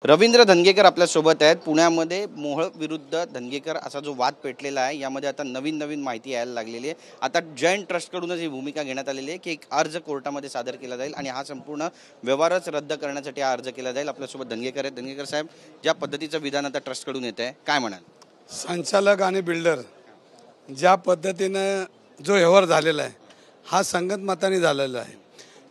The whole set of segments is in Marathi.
रवींद्र धंगेकर आपल्यासोबत आहेत. पुण्यामध्ये मोहोळ विरुद्ध धंगेकर असा जो वाद पेटलेला आहे, यामध्ये आता नवीन माहिती यायला लागलेली आहे. आता जैन ट्रस्टकडूनच ही भूमिका घेण्यात आलेली आहे की एक अर्ज कोर्टामध्ये सादर केला जाईल आणि हा संपूर्ण व्यवहारच रद्द करण्यासाठी हा अर्ज केला जाईल. आपल्यासोबत धंगेकर आहेत. धंगेकर साहेब, ज्या पद्धतीचं विधान आता ट्रस्टकडून येत आहे, काय म्हणाल? संचालक आणि बिल्डर ज्या पद्धतीनं जो व्यवहार झालेला आहे हा संगतमताने झालेला आहे.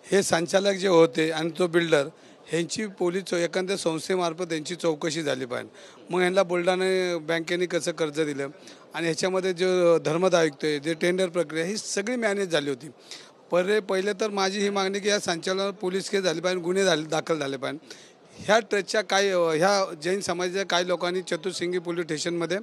हे संचालक जे होते आणि तो बिल्डर ह्यांची पोलीस एखाद्या संस्थेमार्फत त्यांची चौकशी झाली पाहिजे. मग ह्यांना बुलढाणा बँकेने कसं कर्ज दिलं आणि ह्याच्यामध्ये जो धर्मद आयुक्त आहे, जे टेंडर प्रक्रिया ही सगळी मॅनेज झाली होती. पहिले तर माझी ही मागणी की या संचालनावर पोलीस केस झाली पाहिजे, गुन्हे दाखल झाले पाहिजे. ह्या ट्रस्टच्या ह्या जैन समाजाच्या काही लोकांनी चतुर्सिंगी पोलीस स्टेशनमध्ये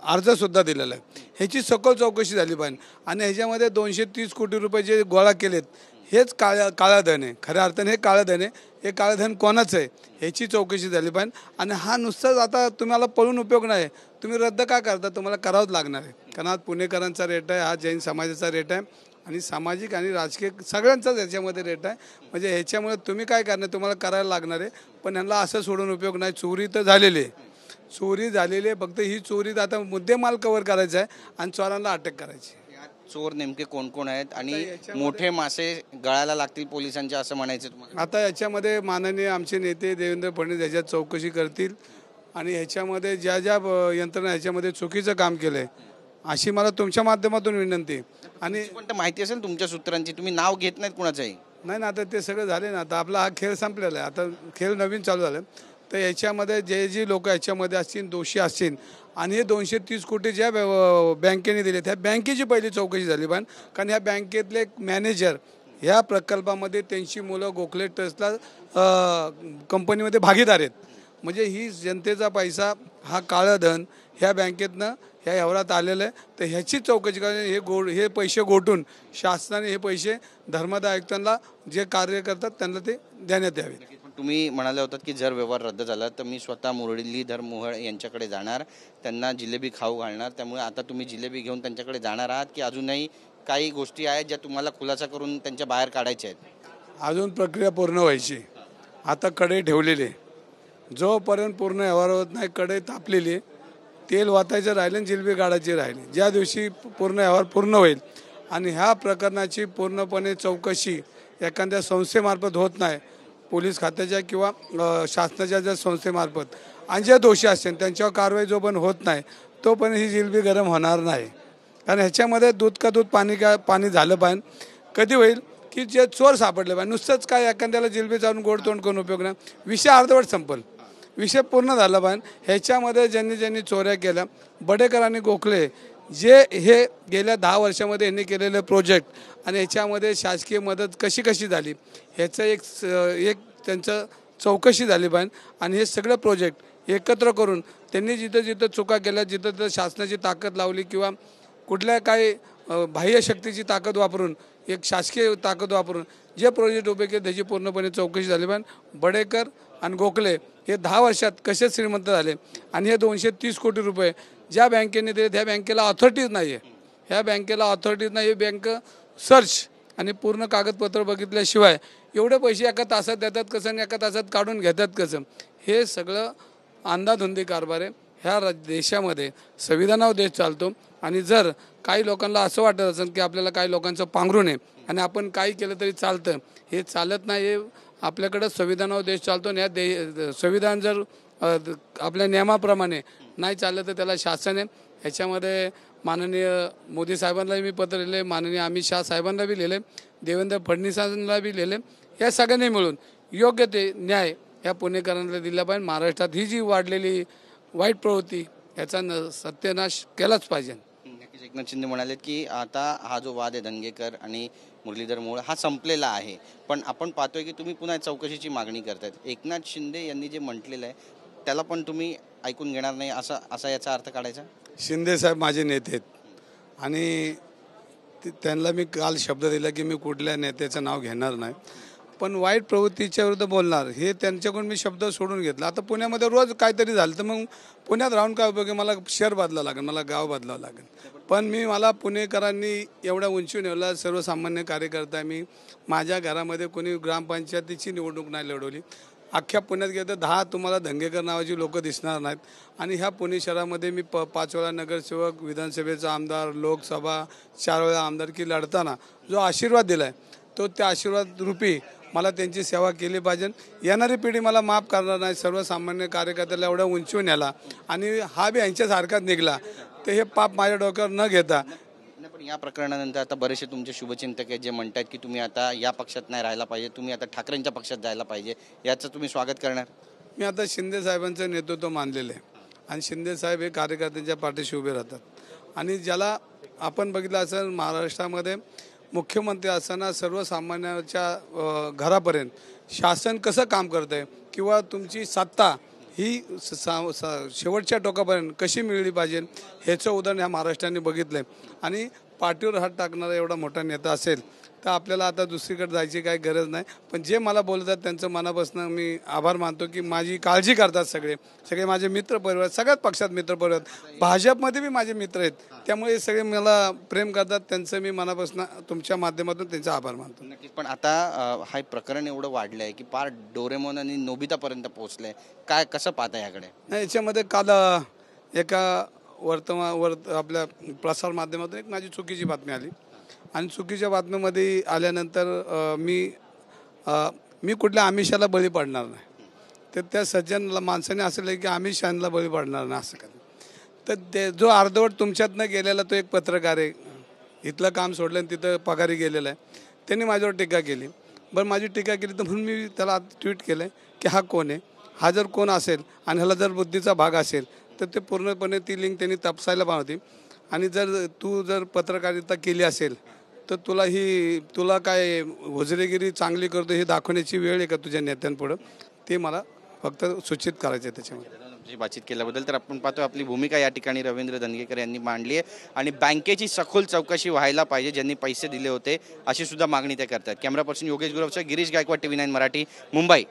अर्जसुद्धा दिलेला आहे. ह्याची सखोल चौकशी झाली पाहिजे आणि ह्याच्यामध्ये 230 कोटी रुपये जे गोळा केलेत हेच काळं धन आहे. खऱ्या अर्थाने हे काळं धन आहे. हे काळं धन कोणाचं आहे ह्याची चौकशी झाली पाहिजे. आणि हा नुसताच आता तुम्हाला पळून उपयोग नाही. तुम्ही रद्द का करता? तुम्हाला करावंच लागणार आहे. कारण आज पुणेकरांचा रेट आहे, हा जैन समाजाचा रेट आहे आणि सामाजिक आणि राजकीय सगळ्यांचाच ह्याच्यामध्ये रेट आहे. म्हणजे ह्याच्यामुळे तुम्ही काय करणार, तुम्हाला करायला लागणार आहे. पण ह्यांना असं सोडून उपयोग नाही. चोरी तर झालेली आहे, चोरी झालेली आहे. फक्त ही चोरी आता मुद्देमाल कव्हर करायचा आहे आणि चोरांना अटक करायची. चोर नेमके कोण कोण आहेत आणि मोठे मासे गळायला लागतील पोलिसांच्या, असं म्हणायचं तुम्हाला? आता याच्यामध्ये माननीय आमचे नेते देवेंद्र फडणवीस याच्यात चौकशी करतील आणि ह्याच्यामध्ये ज्या ज्या यंत्रणा ह्याच्यामध्ये चुकीचं काम केलं आहे अशी मला तुमच्या माध्यमातून विनंती. आणि पण माहिती असेल तुमच्या सूत्रांची, तुम्ही नाव घेत नाहीत कुणाचंही. नाही ना, आता ते सगळं झाले ना. आता आपला हा खेळ संपलेला आहे. आता खेळ नवीन चालू झाला. तर याच्यामध्ये जे लोक याच्यामध्ये असतील, दोषी असतील आणि हे 230 कोटी ज्या बँकेने दिले त्या बँकेची पहिली चौकशी झाली पाहिजे. कारण ह्या बँकेतले मॅनेजर ह्या प्रकल्पामध्ये त्यांची मुलं गोखले ट्रस्टला कंपनीमध्ये भागीदार आहेत. म्हणजे ही जनतेचा पैसा, हा काळं धन ह्या बँकेतनं ह्या व्यवहारात आलेलं आहे. तर ह्याची चौकशी करायची. हे पैसे गोठून शासनाने हे पैसे धर्मद आयुक्तांना जे कार्य करतात त्यांना ते देण्यात यावे. तुम्ही म्हणाले होतात की जर व्यवहार रद्द झाला तर मी स्वतः मुरलीधर मोहोळ यांच्याकडे जाणार, त्यांना जिलेबी खाऊ घालणार. त्यामुळे आता तुम्ही जिलेबी घेऊन त्यांच्याकडे जाणार आहात की अजूनही काही गोष्टी आहेत ज्या तुम्हाला खुलासा करून त्यांच्या बाहेर काढायच्या आहेत? अजून प्रक्रिया पूर्ण व्हायची. आता कढई ठेवलेली, जोपर्यंत पूर्ण व्यवहार होत नाही कढई तापलेली, तेल वाचायचं राहिलं आणि जिलेबी काढायची राहिली. ज्या दिवशी पूर्ण व्यवहार पूर्ण होईल आणि ह्या प्रकरणाची पूर्णपणे चौकशी एखाद्या संस्थेमार्फत होत नाही, पोलीस खात्याच्या किंवा शासनाच्या ज्या संस्थेमार्फत, आणि जे दोषी असतील त्यांच्यावर कारवाई जोपर्यंत होत नाही तोपर्यंत ही जिलेबी गरम होणार नाही. कारण ह्याच्यामध्ये दूध का दूध पाणी झालं पाहिजे. कधी होईल की जे चोर सापडले पाहिजे. नुसतंच काय एखाद्याला जिलेबी चालून गोड तोंड करून उपयोग नाही. विषय अर्धवट संपल, विषय पूर्ण झाला पाहिजे. ह्याच्यामध्ये ज्यांनी चोऱ्या केल्या, बडेकर आणि गोखले जे हे गेल्या 10 वर्षामध्ये यांनी केलेले प्रोजेक्ट आणि ह्याच्यामध्ये शासकीय मदत कशी झाली ह्याचं एक त्यांचं चौकशी झाली पाहिजे. आणि हे सगळे प्रोजेक्ट एकत्र करून त्यांनी जिथं चुका केल्या, जिथं शासनाची ताकद लावली किंवा कुठल्या काही बाह्य शक्तीची ताकद वापरून, एक शासकीय ताकद वापरून जे प्रोजेक्ट उभे केले त्याची पूर्णपणे चौकशी झाली पाहिजे. बडेकर आणि गोखले हे 10 वर्षात कसे श्रीमंत झाले आणि हे 230 कोटी रुपये ज्या बँकेने दिले त्या बँकेला ऑथॉरिटीज नाही आहे. ह्या बँकेला ऑथॉरिटीज नाही. बँक सर्च आणि पूर्ण कागदपत्र बघितल्याशिवाय एवढे पैसे एका तासात देतात कसं आणि एका तासात काढून घेतात कसं, हे सगळं अंधाधुंदी कारभार आहे. ह्या देशामध्ये संविधानावर देश चालतो आणि जर काही लोकांना असं वाटत असेल की आपल्याला काही लोकांचं पांघरून आहे आणि आपण काही केलं तरी चालतं, हे चालत नाही. हे आपल्याकडं संविधानावर देश चालतो आणि या संविधान जर आपल्या नियमाप्रमाणे नाही चाललं तर त्याला शासन आहे. ह्याच्यामध्ये माननीय मोदी साहेबांनाही मी पत्र लिहिले, माननीय अमित शाह साहेबांना बी लिहिले, देवेंद्र फडणवीसांना बी लिहिले. या सगळ्यांनी मिळून योग्य ते न्याय ह्या पुणेकरांना दिला पाहिजे. महाराष्ट्रात ही जी वाढलेली वाईट प्रवृत्ती याचा सत्यानाश केलाच पाहिजे. नक्कीच एकनाथ शिंदे म्हणाले की आता हा जो वाद आहे धंगेकर आणि मुरलीधर मोहोळ हा संपलेला आहे, पण आपण पाहतोय की तुम्ही पुन्हा चौकशीची मागणी करतायत. एकनाथ शिंदे यांनी जे म्हटलेलं आहे त्याला पण तुम्ही ऐकून घेणार नाही असा याचा अर्थ काढायचा? शिंदे साहेब माझे नेते आहेत आणि त्यांना मी काल शब्द दिला की मी कुठल्या नेत्याचं नाव घेणार नाही, पण वाईट प्रवृत्तीच्या विरुद्ध बोलणार हे त्यांच्याकडून मी शब्द सोडून घेतला. आता पुण्यामध्ये रोज काहीतरी झालं तर मग पुण्यात राहून काय उपयोग आहे? मला शहर बदलावं लागेल, मला गाव बदलावं लागेल. पण मला पुणेकरांनी एवढ्या उंची नेवला. सर्वसामान्य कार्यकर्ता मी. माझ्या घरामध्ये कोणी ग्रामपंचायतीची निवडणूक नाही लढवली. अख्ख्या पुण्यात गेलं तर 10 तुम्हाला धंगेकर नावाची लोक दिसणार नाहीत. आणि ह्या पुणे शहरामध्ये मी 5 वेळा नगरसेवक, विधानसभेचा आमदार, लोकसभा 4 वेळा आमदारकी लढताना जो आशीर्वाद दिला आहे तो त्या आशीर्वाद रूपी मला त्यांची सेवा केली पाहिजे. येणारी पिढी मला माफ करणार नाही. सर्वसामान्य कार्यकर्त्याला एवढा उंचवून न्याला आणि हा बी यांच्यासारखाच निघाला तर हे पाप माझ्या डोक्यावर न घेता. पण या प्रकरणानंतर आता बरेचसे तुमचे शुभचिंतक आहेत जे म्हणतात की तुम्ही आता या पक्षात नाही राहायला पाहिजे, तुम्ही आता ठाकरेंच्या पक्षात जायला पाहिजे, याचं तुम्ही स्वागत करणार? मी आता शिंदे साहेबांचं नेतृत्व मानलेलं आहे आणि शिंदे साहेब हे कार्यकर्त्यांच्या पाठीशी उभे राहतात. आणि ज्याला आपण बघितलं असेल महाराष्ट्रामध्ये मुख्यमंत्री असताना सर्वसामान्यांच्या घरापर्यंत शासन कसं काम करतं आहे किंवा तुमची सत्ता ही शेवटच्या टोकापर्यंत कशी मिळली पाहिजे ह्याचं उदाहरण ह्या महाराष्ट्राने बघितलं आहे. आणि पाठीवर हात टाकणारा एवढा मोठा नेता असेल तर आपल्याला आता दुसरीकडे जायची काही गरज नाही. पण जे मला बोलतात त्यांचं मनापासून मी आभार मानतो की माझी काळजी करतात. सगळे माझे मित्रपरिवार, सगळ्याच पक्षात मित्रपरिवार, भाजपमध्ये बी माझे मित्र आहेत, त्यामुळे सगळे मला प्रेम करतात. त्यांचं मी मनापासून तुमच्या माध्यमातून त्यांचा आभार मानतो. नक्कीच. पण आता हा प्रकरण एवढं वाढलं आहे की पार डोरेमॉन आणि नोबितापर्यंत पोहोचलं आहे, काय कसं पाहता याकडे? नाही, याच्यामध्ये काल एका आपल्या प्रसार माध्यमातून एक माझी चुकीची बातमी आली आणि चुकीच्या बातमीमध्ये आल्यानंतर मी कुठल्या आमिषाला बळी पडणार नाही. तर त्या सज्जन माणसाने असं की आमिष शानला बळी पडणार नाही असं कधी. तर ते जो अर्धवट तुमच्यातनं गेलेला तो एक पत्रकार आहे, इथलं काम सोडलं आणि तिथं पगारी गेलेला आहे, त्यांनी माझ्यावर टीका केली. बरं, माझी टीका केली तर म्हणून मी त्याला ट्विट केलं की हा कोण आहे, हा जर कोण असेल आणि ह्याला जर बुद्धीचा भाग असेल तर ते पूर्णपणे ती लिंक त्यांनी तपासायला पाहिजे. आणि तू जर पत्रकारिता केली असेल तर तुला काय वजरेगिरी चांगली करतो हे दाखवण्याची वेळ आहे का तुझ्या नेत्यांपुढं, ते मला फक्त सूचित करायचं आहे त्याच्यामध्ये. बातचीत केल्याबद्दल. तर आपण पाहतो आपली भूमिका या ठिकाणी रवींद्र धंगेकर यांनी मांडली आहे आणि बँकेची सखोल चौकशी व्हायला पाहिजे, ज्यांनी पैसे दिले होते अशी सुद्धा मागणी ते करतात. कॅमेरा पर्सन योगेश गुरवचा गिरीश गायकवाड, TV9 मराठी, मुंबई.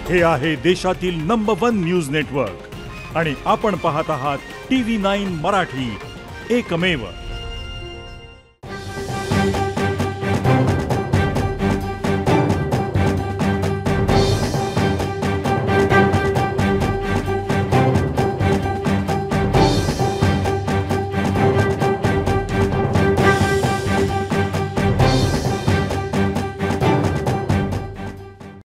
हे आहे देशातील नंबर 1 न्यूज नेटवर्क आणि आपण पाहत आहात TV9 मराठी, एकमेव.